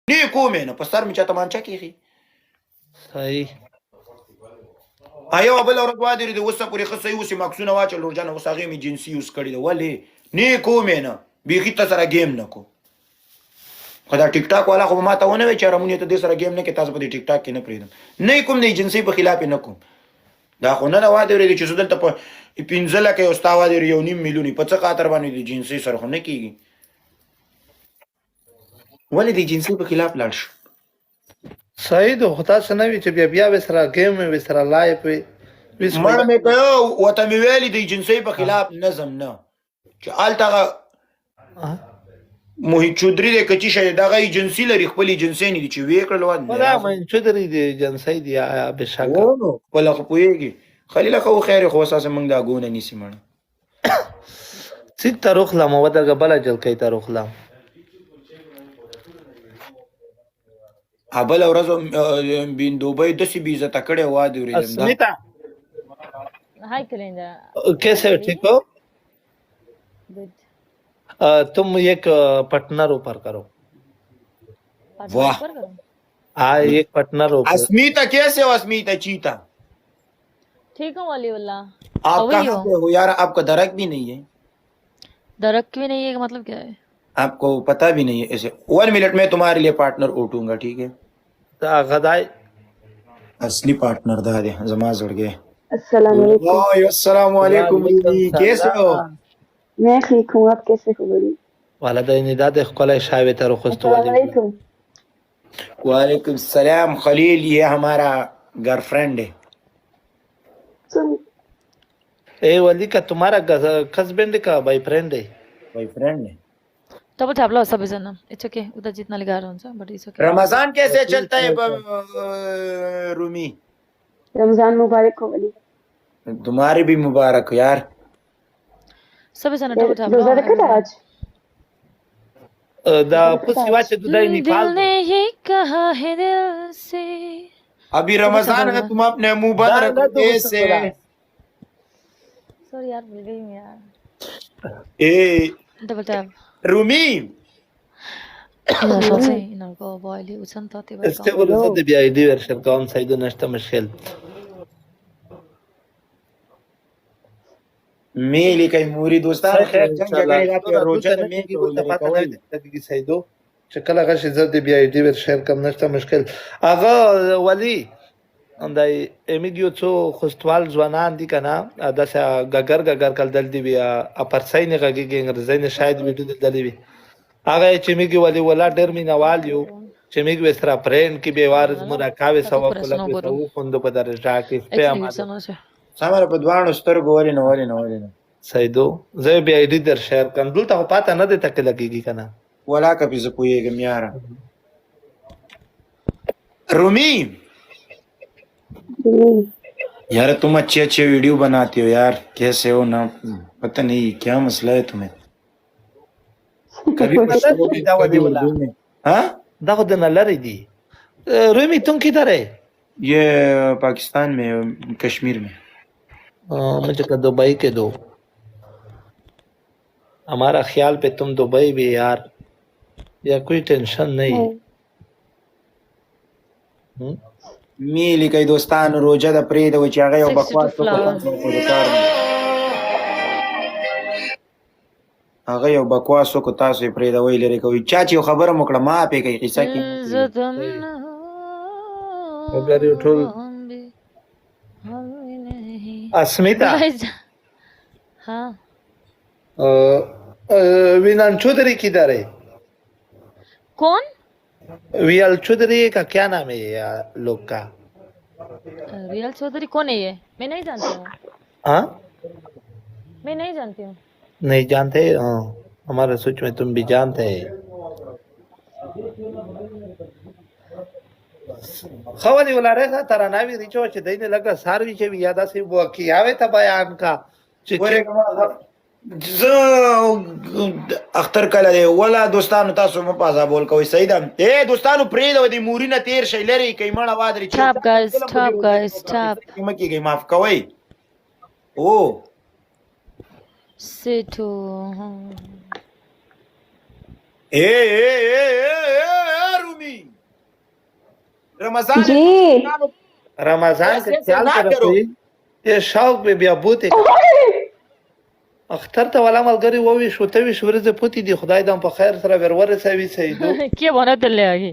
نه کومې نه په سر مې چا تمانچه کېږي صحیح یو بل ورځ وادرې د اوسه پورې ښه صحیح اوسې ماکسونه واچل نورجانه اوس هغې مې جنسي یوز کړي ده ولې نه کومې نه بیخي ته سره ګیم نه کو خو دا ټیک ټاک والا خو به ما ته ونه وایي چې رمونې ته دې سره ګیم نه کې تاسو په دې ټیک ټاک کې نه پرېږدم نه کوم د ایجنسۍ په خلاف یې نه کوم دا خو نه ده وادرېدې چې زه دلته په 15 لکه یو ستا وادرې 1.5 میلیون په څه خاطر باندې د جنسۍ سره خو نه کېږي ولې د جنسۍ په خلاف لاړ شو صحیح ده خو تاسو نه وي چې بیا به سره ګیم وي سره لایف وي مړه مې که ورته مې ویلي د ایجنسۍ په خلاف نظم نه چې هلته محیط چودري دی که چې شی دغه ایجنسي لري خپل ایجنسۍ نه دي چې ویې کړل دا محیط چودري دی ایجنسۍ دی بېشکه خپله خو پوهېږي خلیله خو خیر خو اساسا موږ دا ګونه نیسي مړه څیک ته روخلم ودرګه بله جلکۍ ته روخلم بله ورځ دوبۍ داسې بې عزته کړې وه د اسمیتا हाय कलेंजा कैसे हो ठीक हो तुम एक पार्टनर ऊपर करो वाह हाँ एक पार्टनर ऊपर अस्मिता कैसे हो अस्मिता चीता ठीक हूँ वलीउल्लाह आप कहाँ पे हो यार आपका दरक भी नहीं है दरक भी नहीं है का मतलब क्या है आपको पता भी नहीं है ऐसे 1 मिनट में तुम्हारे लिए पार्टनर उठूंगा ठीक है गदाई असली पार्टनर दा दे जमा जुड़ गए अस्सलाम वालेकुम कैसे हो मैं ठीक हूँ आप कैसे हो बड़ी والدین داد خپل شاوی ته رخصت वालेकुम वालेकुम सलाम खलील ये हमारा गर्लफ्रेंड है ए वली का तुम्हारा हस्बैंड का बॉयफ्रेंड है बॉयफ्रेंड है तब छापला सब इतना इट्स ओके उधर जितना लिखा रहा हूँ बट इट्स ओके रमजान कैसे चलता है रूमी रमजान मुबारक हो वली तुम्हारी भी मुबारक हो यार सब इतना तब छापला रोजा रखा था आज دا پوسی واچه دودای نیپال दिल ने ये कहा है दिल से अभी रमजान है तुम अपने मुंह बंद रखो कैसे सॉरी यार भूल गई मैं यार ए डबल टैप रूमी या सोचे इनको बॉयली उछन तो ते este bolsa de bia ID version कौन सही दो नष्ट मुश्किल मेली काही मोरी दोस्तान खैर जंग जगह पे रोजा में की बोलते पता नहीं دقیقې سیدو چې کله غشي زه د بیا ID ورشن کم نشته مشکل اغه ولی اندای امیګیو څو خوستوال ځوانان دي کنه داسه ګګر کل دل دی بیا اپرساین غږی انګريزي نه شاید ویډیو دل دی هغه چې میګي ولی ولا ډر مینوال یو چې میګ وسرا فرند کې به وارز مراکاوي سوا کوله په خوند په درجه کې په اماده سمره په دوانو سترګو ورینه سیدو زه بیا ID در شیر کم دلته پاته نه دی تک لګیږي کنه ولا کبھی ز پوئेगा यार रूमी यार तुम अच्छे वीडियो बनाती हो यार कैसे हो ना पता नहीं क्या मसला है तुम्हें कभी हाँ دا خو د نلری دی رومی तुम किधर है ये पाकिस्तान में कश्मीर में मुझे का दुबई के दो हमारा ख्याल पे तुम दुबई भी यार या कोई टेंशन नहीं میلی کای دوستان روزه د پرې د چې هغه یو بکواس هغه یو بکواس کو تاسو پرې د ویل لري کوي چا چې خبره مکړه ما په کې قصه کې وګورئ ټول اسمیتا हाँ विनान चौधरी किधर है कौन वियल चौधरी का क्या नाम है ये लोग का रियल चौधरी कौन है ये मैं नहीं जानती हूँ हाँ मैं नहीं जानती हूँ नहीं जानते हमारे सोच में तुम भी जानते हैं खवली वाला रेखा तारा नावी रिचो चे देने लगा सारवी चे भी यादा से वो की आवे था बयान का زه اختر کله دی ولا دوستانو تاسو مو پازا بول کوي سیدم اے دوستانو پرې د دې مورینه تیر شي لري کای مړه وادري stop guys stop مکه گئی معاف کوي او سیټو اے رومي रमजान जी रमजान के ऐसे ख्याल ना कर करो। ये शौक به بیا بوتې اختر ته ولا ملګری ووي شوته وي ورځې پوتې دي خدای دم په خیر سره ورسوي سیدو ¿Qué van a aquí?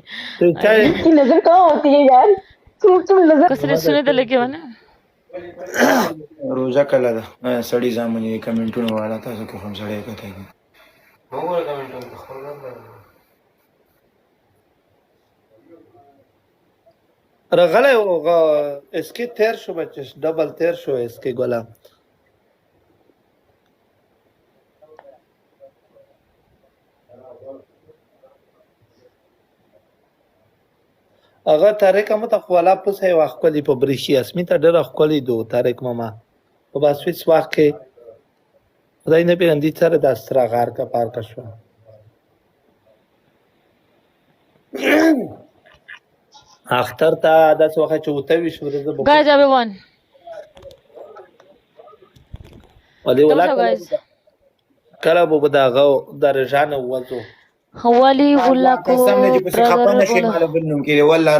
چای की नजर कहाँ होती है यार तुम नजर कसरे सुने दले के बने روزه کله ده سړی ځامنې کمنټونه والا تاسو کې هم سړی کته رغله اسکی تیر شو بچش ډبل تیر شو اسکی ګلام هغه طارق هم ته خواله پوسه وخت کلی په بریشي اسمی ته ډېر خولي دو طارق ماما په باسویس وخت کې خدای نه پیرندې سره د استرا غار کا پار کا شو اختر ته داس وخت چې وته وي شو ورځ به guys everyone ولې ولا Hello, guys. کله به داغه درجانه وځو حوالی ولا کو قسم نه چې پس خپه نشي مال بنوم کې والله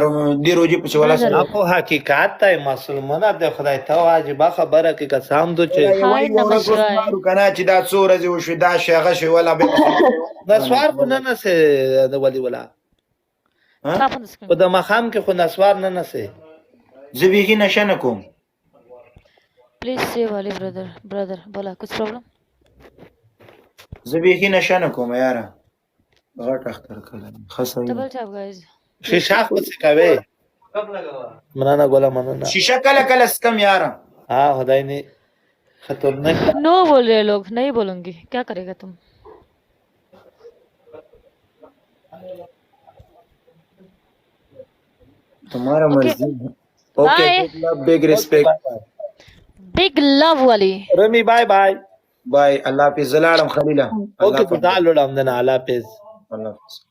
دی روزي په ولا سره اپو حقیقت ته مسلمانه د خدای ته واجب خبره کې قسم دو چې Hi, namaskar. کنه چې دا څو ورځې وشو دا شیغه شي ولا به نسوار خو نه نسه د ولي ولا Tap on the screen. په د مخام کې خو نسوار نه نسه زبیږي نشه نه کوم Please say Wali brother बोला कुछ problem زبیږي نشه نه کوم یاره غټ اختر کړه خاصه double tap guys شیشه خو څه کوي منانا ګولا منانا شیشه کله کله سکم یاره ها خدای نه خطرناک नो बोल रहे लोग नहीं बोलूंगी क्या करेगा तुम तुम्हारा मर्जी okay Bye. Big respect big love वाली رمی بای بای باي الله حافظ زلالم خليله اوکے خدا لوړم دنا الله پیز الله حافظ